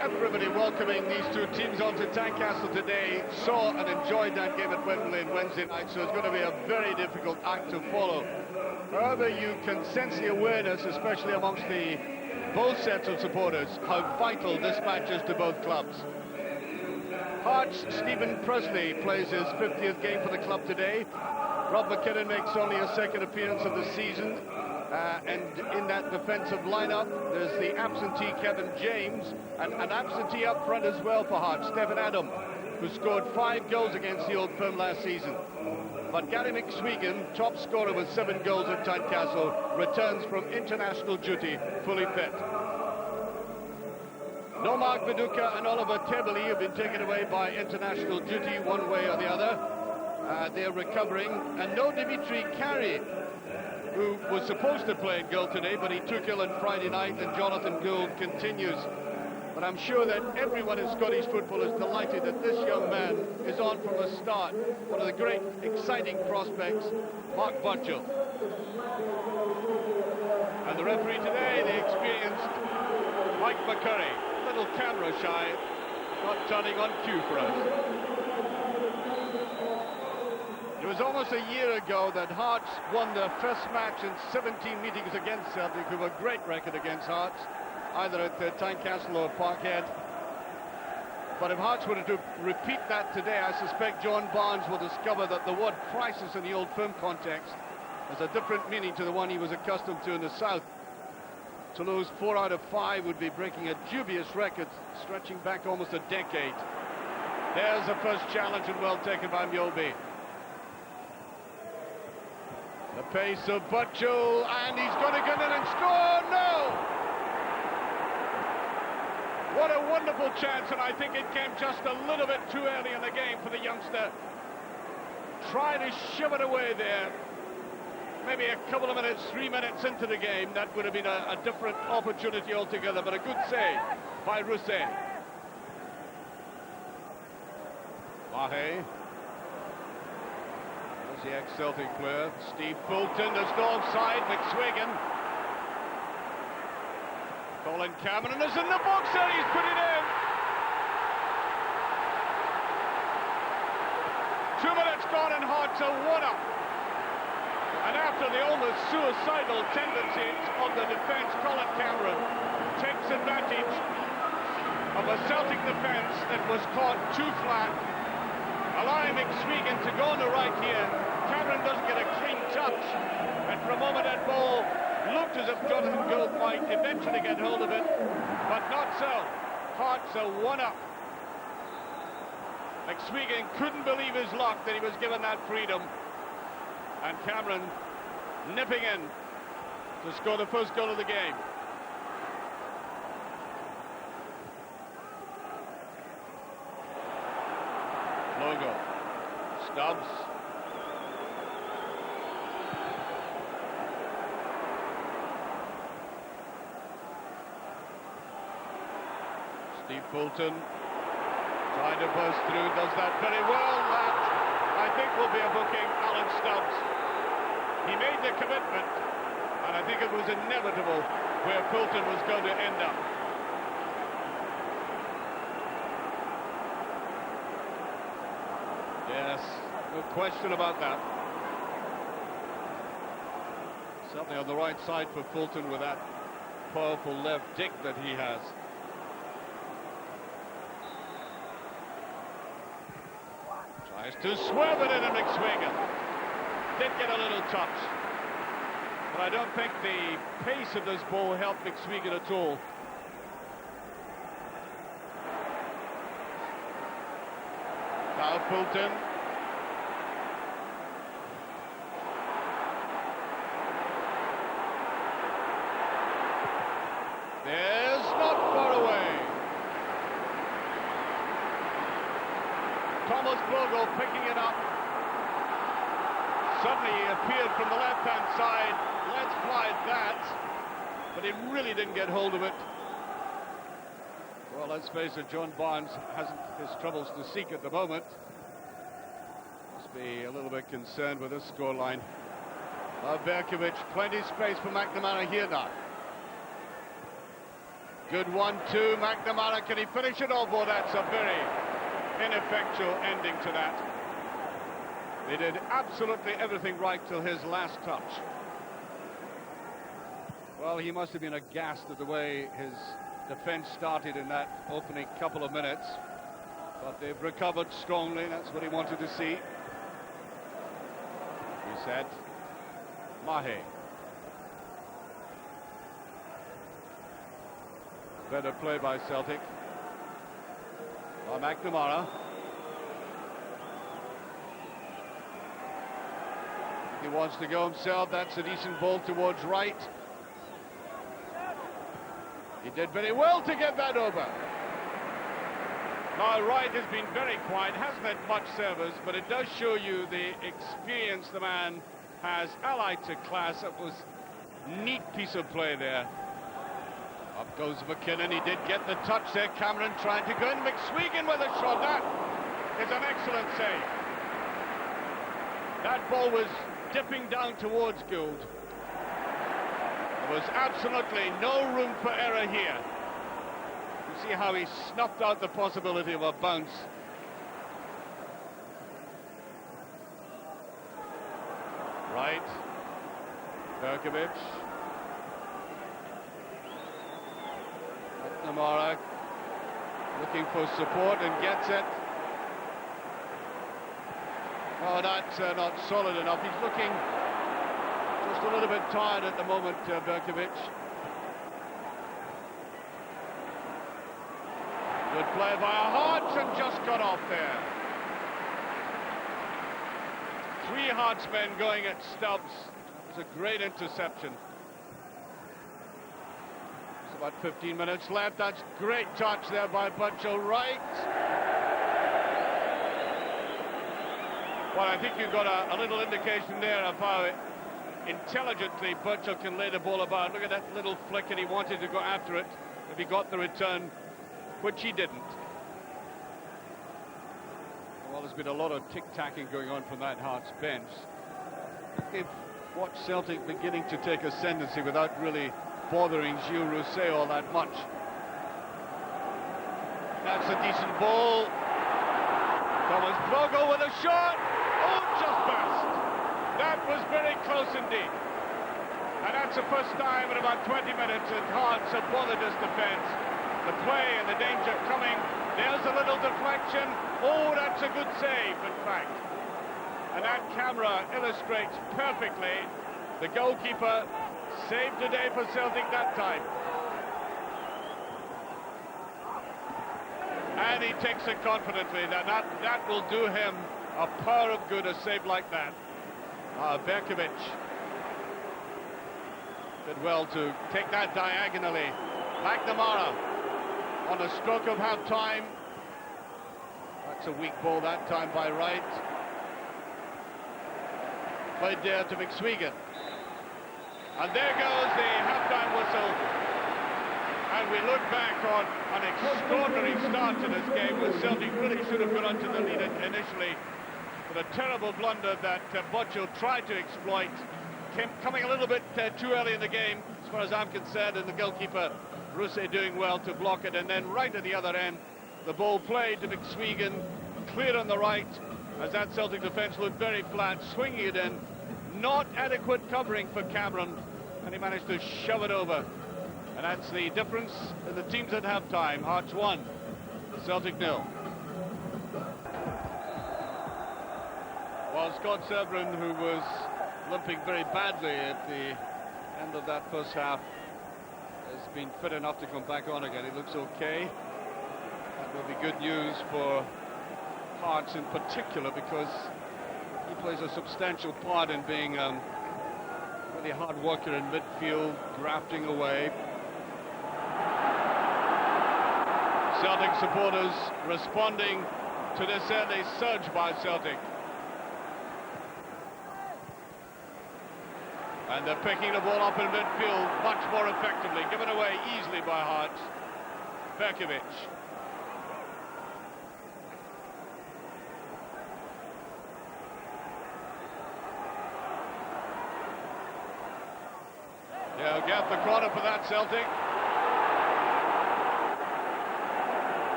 everybody welcoming these two teams onto Tynecastle today saw and enjoyed that game at Wembley on Wednesday night, so it's going to be a very difficult act to follow. However, you can sense the awareness, especially amongst both sets of supporters, how vital this match is to both clubs. Hearts' Stephen Presley plays his 50th game for the club today. Rob McKinnon makes only a second appearance of the season. And in that defensive lineup, there's the absentee Kevin James, and an absentee up front as well for Hearts, Stephen Adam, who scored 5 goals against the Old Firm last season. But Gary McSwegan, top scorer with 7 goals at Tynecastle, returns from international duty fully fit. No Mark Viduka and Oliver Tebeli have been taken away by international duty one way or the other. They're recovering, and no Dimitri Carey, who was supposed to play in goal today, but he took ill on Friday night, and Jonathan Gould continues. But I'm sure that everyone in Scottish football is delighted that this young man is on from the start. One of the great, exciting prospects, Mark Burchill. And the referee today, the experienced Mike McCurry, a little camera shy, not turning on cue for us. It was almost a year ago that Hearts won their first match in 17 meetings against Celtic, who have a great record against Hearts, either at Tynecastle or Parkhead. But if Hearts were to repeat that today, I suspect John Barnes will discover that the word crisis in the Old Firm context has a different meaning to the one he was accustomed to in the South. To lose 4 out of 5 would be breaking a dubious record stretching back almost a decade. There's the first challenge, and well taken by Mjolby. The pace of Burchill, and he's going to get in and score. No! What a wonderful chance, and I think it came just a little bit too early in the game for the youngster. Try to shove it away there. Maybe a couple of minutes, 3 minutes into the game, that would have been a different opportunity altogether, but a good save by Rousset. Mahe. The ex-Celtic player, Steve Fulton, there's no offside, McSwegan. Colin Cameron is in the box and he's put it in. 2 minutes gone and Hearts are 1-up. And after the almost suicidal tendencies of the defence, Colin Cameron takes advantage of a Celtic defence that was caught too flat, allowing McSwegan to go on the right here. Cameron doesn't get a clean touch, and for a moment that ball looked as if Jonathan Gould might eventually get hold of it, but not so. Hearts are 1-up. McSwegan couldn't believe his luck that he was given that freedom, and Cameron nipping in to score the first goal of the game. Logo. Stubbs. Steve Fulton trying to burst through, does that very well. That, I think, will be a booking. Alan Stubbs. He made the commitment, and I think it was inevitable where Fulton was going to end up. Yes, no question about that. Certainly on the right side for Fulton with that powerful left dig that he has. Tries to swerve it in, and McSwegan did get a little touch. But I don't think the pace of this ball helped McSwegan at all. Now Fulton. There's not far away. Thomas Bogle picking it up. Suddenly he appeared from the left-hand side. Let's fly that. But he really didn't get hold of it. Well, let's face it, John Barnes hasn't his troubles to seek at the moment. Must be a little bit concerned with this scoreline. Berkovic, plenty of space for McNamara here now. Good 1-2, McNamara, can he finish it off? Oh, that's a very ineffectual ending to that. They did absolutely everything right till his last touch. Well, he must have been aghast at the way his defence started in that opening couple of minutes. But they've recovered strongly, that's what he wanted to see. He said, Mahe. Better play by Celtic. By McNamara. He wants to go himself. That's a decent ball towards Wright. He did very well to get that over. Now, Wright has been very quiet, hasn't had much service, but it does show you the experience the man has, allied to class. It was a neat piece of play there. Up goes McKinnon. He did get the touch there. Cameron trying to go in. McSwegan with a shot. That is an excellent save. That ball was dipping down towards Gould. There was absolutely no room for error here. You see how he snuffed out the possibility of a bounce. Right. Berkovic. McNamara looking for support and gets it. Oh, that's not solid enough. He's looking just a little bit tired at the moment, Berkovic. Good play by Hearts and just got off there. 3 Hearts men going at Stubbs. It was a great interception. There's about 15 minutes left. That's great touch there by Butchell. Wright. Well, I think you've got a little indication there of how intelligently Butchell can lay the ball about. Look at that little flick, and he wanted to go after it if he got the return, which he didn't. Well, there's been a lot of tick-tacking going on from that Hearts bench. They've watched Celtic beginning to take ascendancy without really bothering Gilles Rousset all that much. That's a decent ball. Thomas Bogo with a shot. Oh, just passed. That was very close indeed. And that's the first time in about 20 minutes that Hearts have bothered this defence. The play and the danger coming. There's a little deflection. Oh, that's a good save, in fact. And that camera illustrates perfectly the goalkeeper saved the day for Celtic that time. And he takes it confidently. That will do him a power of good, a save like that. Berkovic did well to take that diagonally. McNamara on a stroke of half-time. That's a weak ball that time by Wright. Played there to McSwegan. And there goes the half-time whistle. And we look back on an extraordinary start to this game where Celtic really should have got onto the lead initially, but a terrible blunder that Butchell tried to exploit, coming a little bit too early in the game, as far as I'm concerned, and the goalkeeper, Rousset, doing well to block it. And then right at the other end, the ball played to McSwegan, clear on the right, as that Celtic defence looked very flat, swinging it in. Not adequate covering for Cameron, and he managed to shove it over. And that's the difference in the teams at half-time. Hearts 1, Celtic 0. Well, Scott Severin, who was limping very badly at the end of that first half, has been fit enough to come back on again. He looks okay. That will be good news for Hearts in particular, because he plays a substantial part in being a really hard worker in midfield, grafting away. Celtic supporters responding to this early surge by Celtic. And they're picking the ball up in midfield much more effectively, given away easily by Hearts. Berkovic. They'll get the corner for that, Celtic.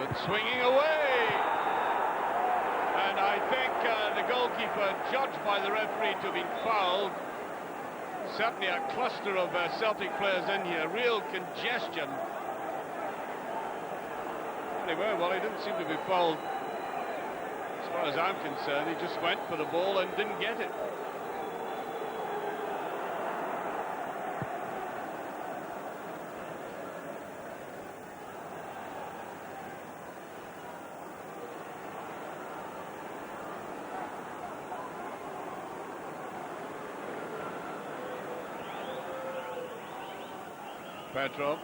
Good swinging away. And I think the goalkeeper, judged by the referee to have been fouled. Certainly a cluster of Celtic players in here, real congestion. Anyway, well, he didn't seem to be fouled. As far as I'm concerned, he just went for the ball and didn't get it. Petrov.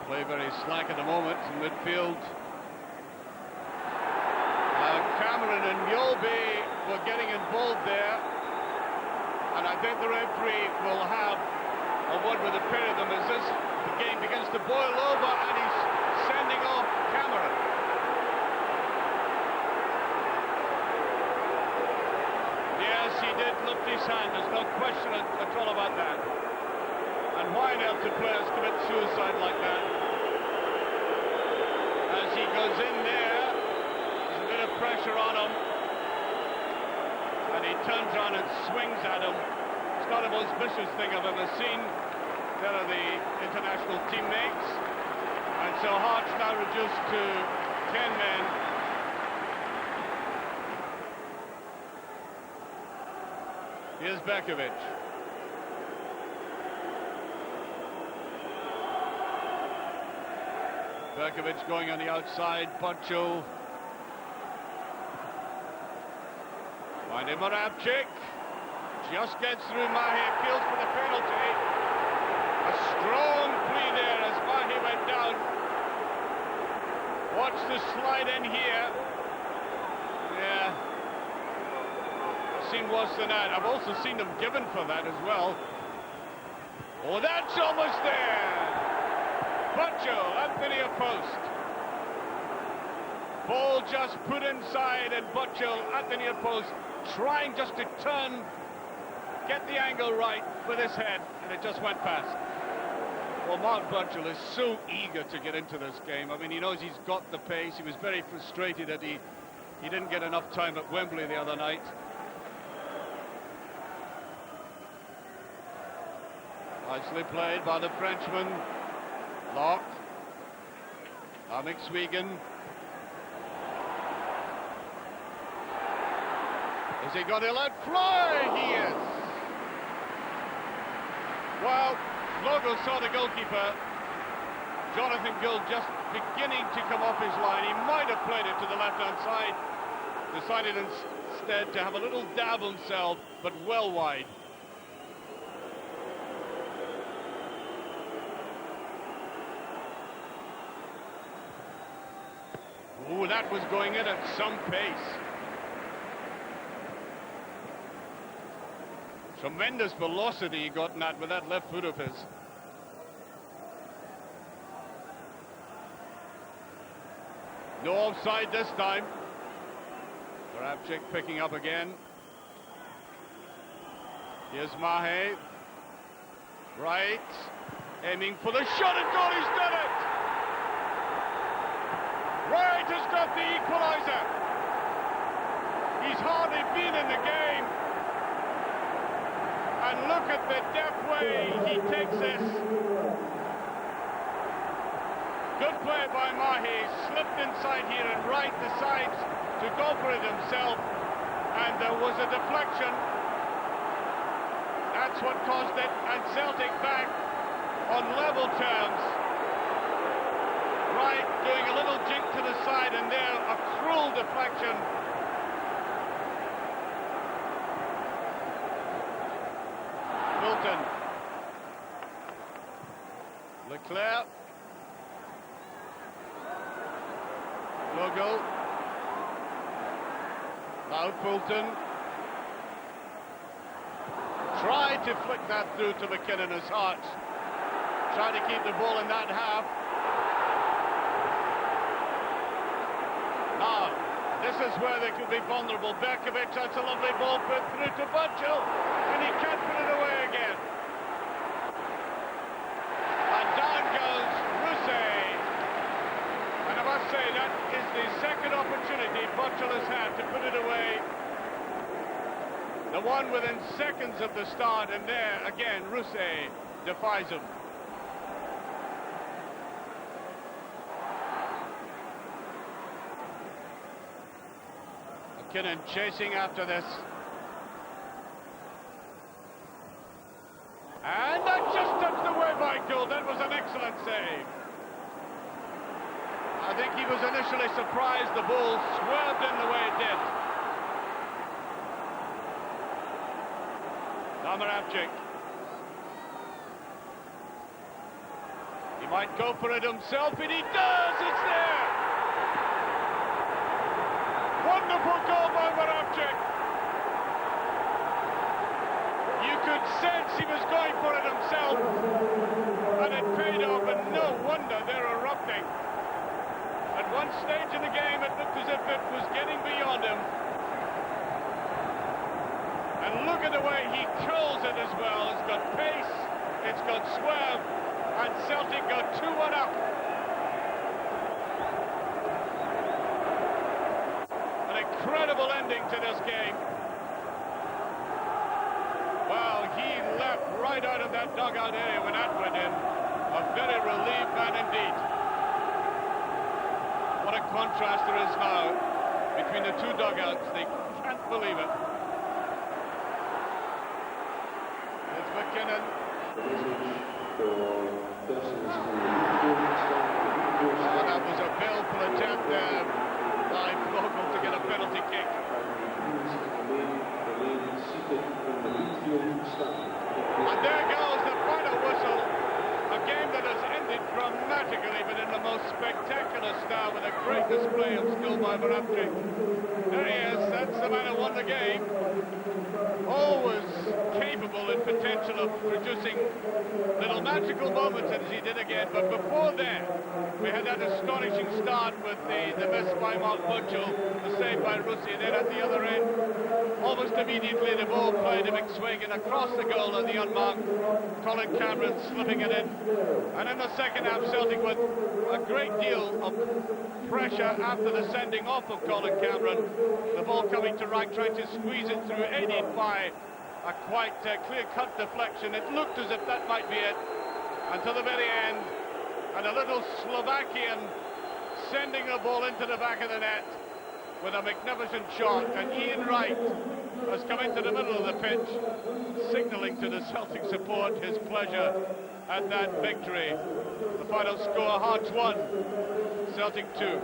Play very slack at the moment in midfield. Cameron and Mjolby were getting involved there, and I think the referee will have a word with the pair of them as this game begins to boil over, and he's sending off Cameron. Yes, he did lift his hand, there's no question at all about that. And why on earth do players commit suicide like that? As he goes in there, there's a bit of pressure on him, and he turns around and swings at him. It's not the most vicious thing I've ever seen. There are the international teammates, and so Hearts now reduced to 10 men. Here's Bekovic. Bekovic going on the outside, Butchell. Finding Moravchik. Just gets through Mahe, appeals for the penalty. A strong plea there as Mahe went down. Watch the slide in here. Yeah. I've seen worse than that. I've also seen them given for that as well. Oh, that's almost there. Butchell at the near post. Ball just put inside, and Butchell at the near post, trying just to turn, get the angle right with his head, and it just went past. Well, Mark Butchell is so eager to get into this game. I mean, he knows he's got the pace. He was very frustrated that he didn't get enough time at Wembley the other night. Nicely played by the Frenchman. Locke. McSwegan. Has he got a let fly? He is. Well, Logo saw the goalkeeper, Jonathan Gould, just beginning to come off his line. He might have played it to the left-hand side. Decided instead to have a little dab himself, but well wide. Oh, that was going in at some pace. Tremendous velocity he got in that with that left foot of his. No offside this time. Moravchik picking up again. Here's Mahe. Wright aiming for the shot at goal. He's done it. Wright has got the equaliser. He's hardly been in the game. And look at the deft way he takes this. Good play by Mahe. Slipped inside here, and Wright decides to go for it himself. And there was a deflection. That's what caused it. And Celtic back on level terms. Wright doing a little jink to the side, and there a cruel deflection. Wilton. Leclerc. Logo. Now Fulton. Tried to flick that through to McKinnon as Hearts. Trying to keep the ball in that half. Now, This is where they could be vulnerable. Berkovic, that's a lovely ball put through to Butchell, and he can't put it away again. And down goes Rousset. And I must say, that is the second opportunity Butchell has had to put it away. The one within seconds of the start, and there, again, Rousset defies him. McKinnon chasing after this. And that just touched the way by goal. That was an excellent save. I think he was initially surprised the ball swerved in the way it did. Lambert. He might go for it himself, and he does! It's there! Wonderful goal by Moravcik. You could sense he was going for it himself, and it paid off, and no wonder they're erupting. At one stage in the game, it looked as if it was getting beyond him. And look at the way he curls it as well. It's got pace, it's got swerve, and Celtic got 2-1 up. Incredible ending to this game. Well, he left right out of that dugout area when that went in. A very relieved man indeed. What a contrast there is now between the two dugouts. They can't believe it. It's McKinnon. Oh, that was a baleful attempt there by Vogel to get a penalty kick. And there goes the final whistle. A game that has ended dramatically, but in the most spectacular style, with a great display of skill by Moravcik. There he is, that's the man who won the game. Always capable and potential of producing little magical moments as he did again, but before then we had that astonishing start with the miss by Mark Butchell, the save by Russi, and then at the other end, almost immediately the ball played to McSwig and across the goal and the unmarked Colin Cameron slipping it in. And in the second half, Celtic with a great deal of pressure after the sending off of Colin Cameron, the ball coming to Wright, trying to squeeze it through, aided by a quite clear-cut deflection. It looked as if that might be it until the very end, and a little Slovakian sending the ball into the back of the net with a magnificent shot, and Ian Wright has come into the middle of the pitch, signalling to the Celtic support his pleasure at that victory. The final score, Hearts 1, Celtic 2.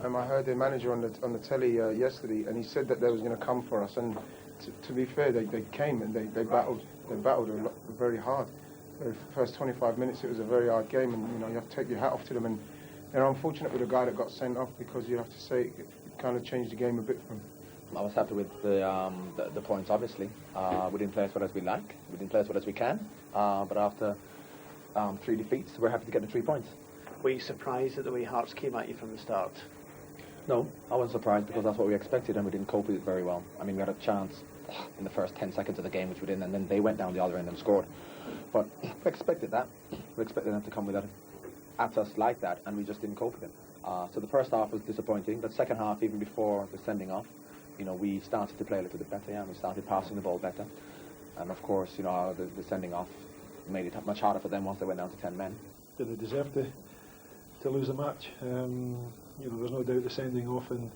I heard the manager on the telly yesterday, and he said that they was going to come for us. And to be fair, they came and they battled a lot, very hard. The first 25 minutes, it was a very hard game, and you have to take your hat off to them. And they're unfortunate with the guy that got sent off, because you have to say it kind of changed the game a bit for him. I was happy with the points. Obviously, we didn't play as well as we like. We didn't play as well as we can. But after 3 defeats, we're happy to get the 3 points. Were you surprised at the way Hearts came at you from the start? No, I wasn't surprised, because that's what we expected, and we didn't cope with it very well. I mean, we had a chance in the first 10 seconds of the game, which we didn't, and then they went down the other end and scored. But we expected that. We expected them to come with that at us like that, and we just didn't cope with it. So the first half was disappointing, but second half, even before the sending off, we started to play a little bit better, and we started passing the ball better. And of course, the sending off made it much harder for them once they went down to 10 men. Did they deserve to lose the match? There's no doubt the sending off, and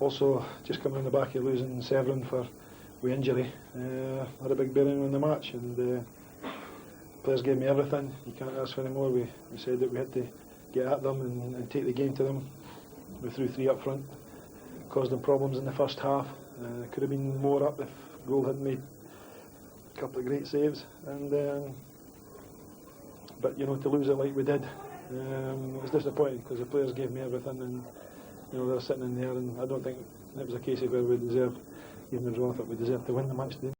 also just coming on the back of losing Severin with injury had a big bearing on the match, and players gave me everything. You can't ask for any more. We said that we had to get at them and take the game to them. We threw 3 up front, caused them problems in the first half. Could have been more up if Gould hadn't made a couple of great saves, and but to lose it like we did, it was disappointing, because the players gave me everything, and they're sitting in there, and I don't think it was a case of where we deserved, even the draw, I thought we deserved to win the match today.